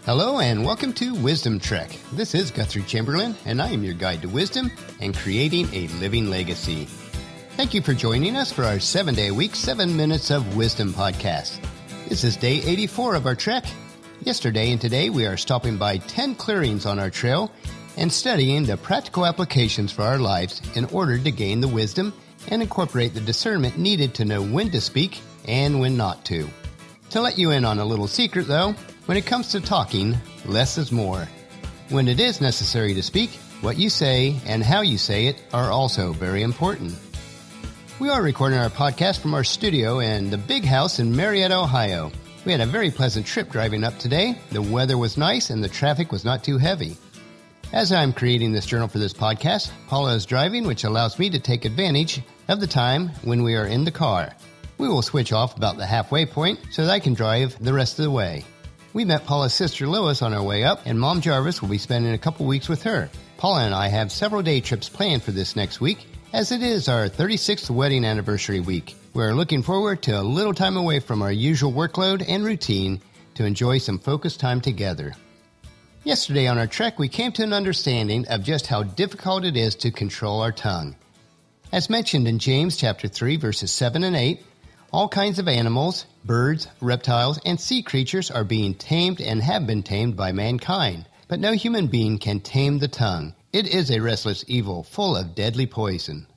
Hello and welcome to Wisdom Trek. This is Guthrie Chamberlain and I am your guide to wisdom and creating a living legacy. Thank you for joining us for our 7-day-a-week 7 Minutes of Wisdom podcast. This is day 84 of our trek. Yesterday and today we are stopping by 10 clearings on our trail and studying the practical applications for our lives in order to gain the wisdom and incorporate the discernment needed to know when to speak and when not to. To let you in on a little secret though, when it comes to talking, less is more. When it is necessary to speak, what you say and how you say it are also very important. We are recording our podcast from our studio in the big house in Marietta, Ohio. We had a very pleasant trip driving up today. The weather was nice and the traffic was not too heavy. As I'm creating this journal for this podcast, Paula is driving, which allows me to take advantage of the time when we are in the car. We will switch off about the halfway point so that I can drive the rest of the way. We met Paula's sister Lois on our way up, and Mom Jarvis will be spending a couple weeks with her. Paula and I have several day trips planned for this next week, as it is our 36th wedding anniversary week. We are looking forward to a little time away from our usual workload and routine to enjoy some focused time together. Yesterday on our trek, we came to an understanding of just how difficult it is to control our tongue. As mentioned in James chapter 3, verses 7 and 8, all kinds of animals, birds, reptiles, and sea creatures are being tamed and have been tamed by mankind. But no human being can tame the tongue. It is a restless evil full of deadly poison.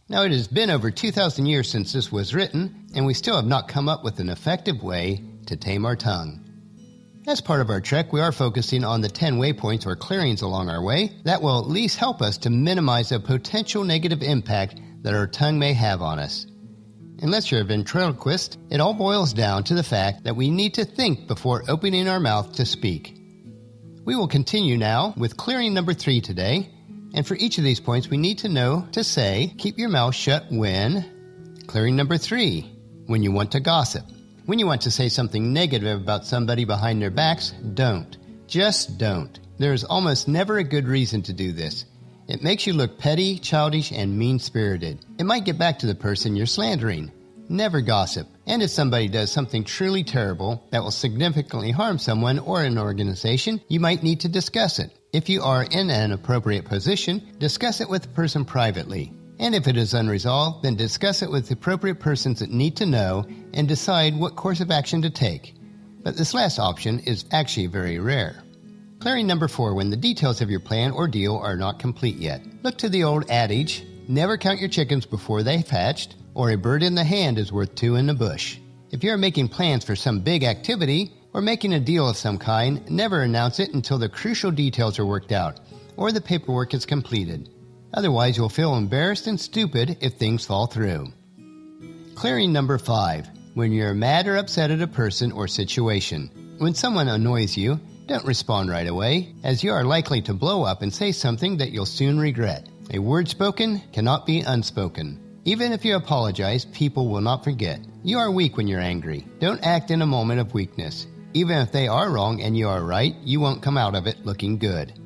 Now it has been over 2,000 years since this was written, and we still have not come up with an effective way to tame our tongue. As part of our trek, we are focusing on the 10 waypoints or clearings along our way that will at least help us to minimize a potential negative impact that our tongue may have on us. Unless you're a ventriloquist, it all boils down to the fact that we need to think before opening our mouth to speak. We will continue now with clearing number 3 today, and for each of these points we need to know to say, keep your mouth shut when. Clearing number 3, when you want to gossip. When you want to say something negative about somebody behind their backs, don't. Just don't. There is almost never a good reason to do this. It makes you look petty, childish, and mean-spirited. It might get back to the person you're slandering. Never gossip. And if somebody does something truly terrible that will significantly harm someone or an organization, you might need to discuss it. If you are in an appropriate position, discuss it with the person privately. And if it is unresolved, then discuss it with the appropriate persons that need to know and decide what course of action to take. But this last option is actually very rare. Clearing number 4, when the details of your plan or deal are not complete yet. Look to the old adage, never count your chickens before they've hatched, or a bird in the hand is worth 2 in the bush. If you are making plans for some big activity or making a deal of some kind, never announce it until the crucial details are worked out or the paperwork is completed. Otherwise, you'll feel embarrassed and stupid if things fall through. Clearing number 5, when you're mad or upset at a person or situation. When someone annoys you, don't respond right away, as you are likely to blow up and say something that you'll soon regret. A word spoken cannot be unspoken. Even if you apologize, people will not forget. You are weak when you're angry. Don't act in a moment of weakness. Even if they are wrong and you are right, you won't come out of it looking good.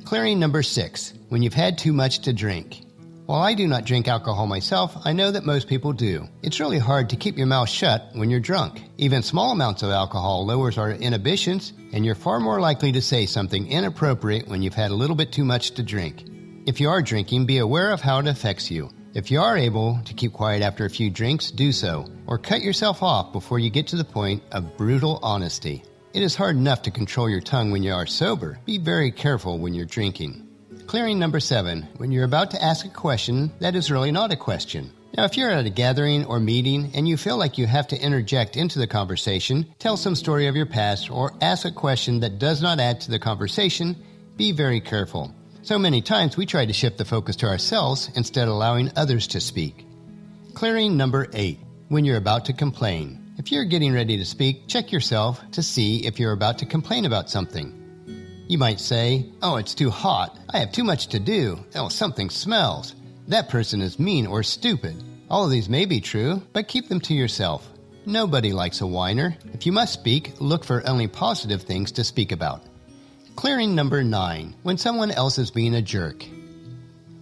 Clearing number 6, when you've had too much to drink. While I do not drink alcohol myself, I know that most people do. It's really hard to keep your mouth shut when you're drunk. Even small amounts of alcohol lowers our inhibitions, and you're far more likely to say something inappropriate when you've had a little bit too much to drink. If you are drinking, be aware of how it affects you. If you are able to keep quiet after a few drinks, do so, or cut yourself off before you get to the point of brutal honesty. It is hard enough to control your tongue when you are sober. Be very careful when you're drinking. Clearing number 7, when you're about to ask a question that is really not a question. Now, if you're at a gathering or meeting and you feel like you have to interject into the conversation, tell some story of your past, or ask a question that does not add to the conversation, be very careful. So many times we try to shift the focus to ourselves instead of allowing others to speak. Clearing number 8, when you're about to complain. If you're getting ready to speak, check yourself to see if you're about to complain about something. You might say, oh, it's too hot. I have too much to do. Oh, something smells. That person is mean or stupid. All of these may be true, but keep them to yourself. Nobody likes a whiner. If you must speak, look for only positive things to speak about. Clearing number 9, when someone else is being a jerk.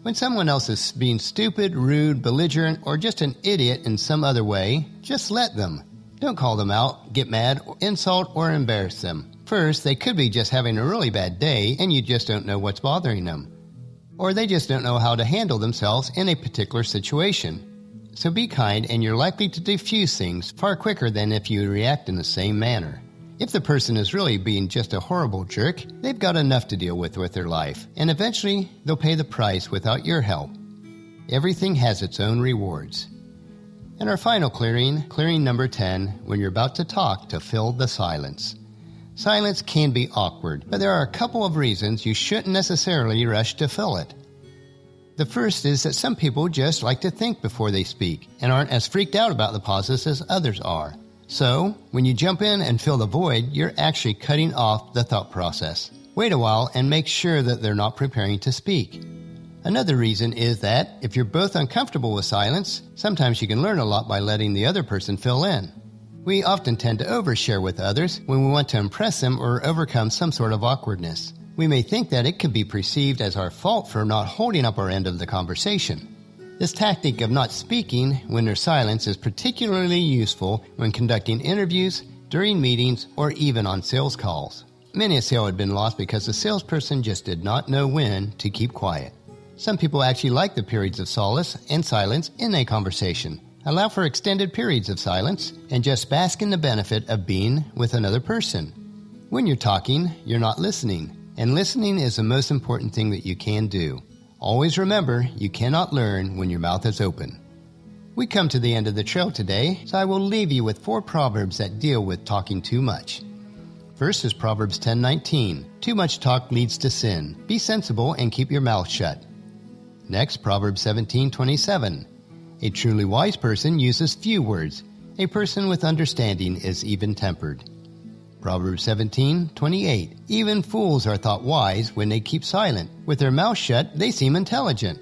When someone else is being stupid, rude, belligerent, or just an idiot in some other way, just let them. Don't call them out, get mad, insult, or embarrass them. First, they could be just having a really bad day and you just don't know what's bothering them. Or they just don't know how to handle themselves in a particular situation. So be kind and you're likely to diffuse things far quicker than if you react in the same manner. If the person is really being just a horrible jerk, they've got enough to deal with their life, and eventually they'll pay the price without your help. Everything has its own rewards. And our final clearing number 10, when you're about to talk, to fill the silence. Silence can be awkward, but there are a couple of reasons you shouldn't necessarily rush to fill it. The first is that some people just like to think before they speak and aren't as freaked out about the pauses as others are. So, when you jump in and fill the void, you're actually cutting off the thought process. Wait a while and make sure that they're not preparing to speak. Another reason is that if you're both uncomfortable with silence, sometimes you can learn a lot by letting the other person fill in. We often tend to overshare with others when we want to impress them or overcome some sort of awkwardness. We may think that it could be perceived as our fault for not holding up our end of the conversation. This tactic of not speaking when there's silence is particularly useful when conducting interviews, during meetings, or even on sales calls. Many a sale had been lost because the salesperson just did not know when to keep quiet. Some people actually like the periods of solace and silence in a conversation. Allow for extended periods of silence and just bask in the benefit of being with another person. When you're talking, you're not listening, and listening is the most important thing that you can do. Always remember, you cannot learn when your mouth is open. We come to the end of the trail today, so I will leave you with 4 proverbs that deal with talking too much. First is Proverbs 10:19. Too much talk leads to sin. Be sensible and keep your mouth shut. Next, Proverbs 17:27. A truly wise person uses few words. A person with understanding is even-tempered. Proverbs 17:28. Even fools are thought wise when they keep silent. With their mouth shut, they seem intelligent.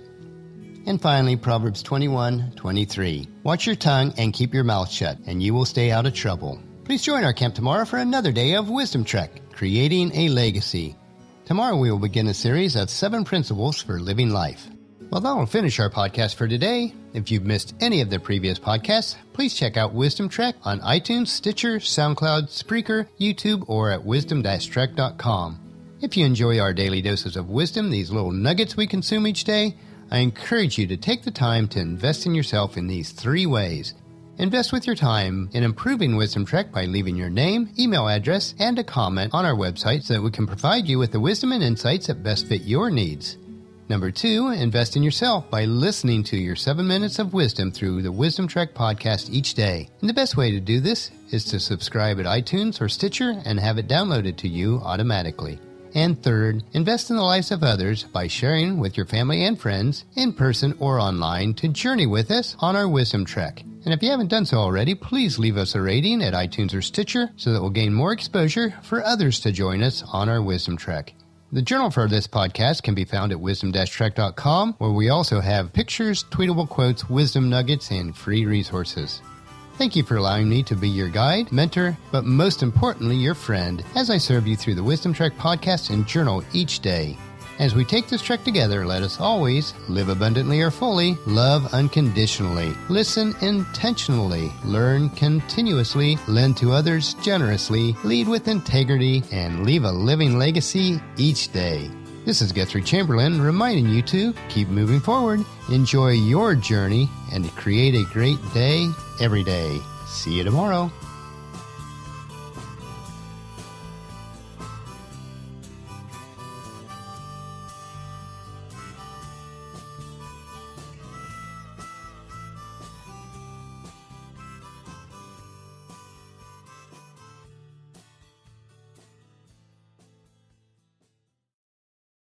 And finally, Proverbs 21:23. Watch your tongue and keep your mouth shut, and you will stay out of trouble. Please join our camp tomorrow for another day of Wisdom Trek, Creating a Legacy. Tomorrow we will begin a series of 7 principles for living life. Well, that will finish our podcast for today. If you've missed any of the previous podcasts, please check out Wisdom Trek on iTunes, Stitcher, SoundCloud, Spreaker, YouTube, or at wisdom-trek.com. If you enjoy our daily doses of wisdom, these little nuggets we consume each day, I encourage you to take the time to invest in yourself in these 3 ways. Invest with your time in improving Wisdom Trek by leaving your name, email address, and a comment on our website so that we can provide you with the wisdom and insights that best fit your needs. Number 2, invest in yourself by listening to your 7 minutes of wisdom through the Wisdom Trek podcast each day. And the best way to do this is to subscribe at iTunes or Stitcher and have it downloaded to you automatically. And third, invest in the lives of others by sharing with your family and friends, in person or online, to journey with us on our Wisdom Trek. And if you haven't done so already, please leave us a rating at iTunes or Stitcher so that we'll gain more exposure for others to join us on our Wisdom Trek. The journal for this podcast can be found at wisdom-trek.com, where we also have pictures, tweetable quotes, wisdom nuggets, and free resources. Thank you for allowing me to be your guide, mentor, but most importantly, your friend, as I serve you through the Wisdom Trek podcast and journal each day. As we take this trek together, let us always live abundantly or fully, love unconditionally, listen intentionally, learn continuously, lend to others generously, lead with integrity, and leave a living legacy each day. This is Guthrie Chamberlain reminding you to keep moving forward, enjoy your journey, and to create a great day every day. See you tomorrow.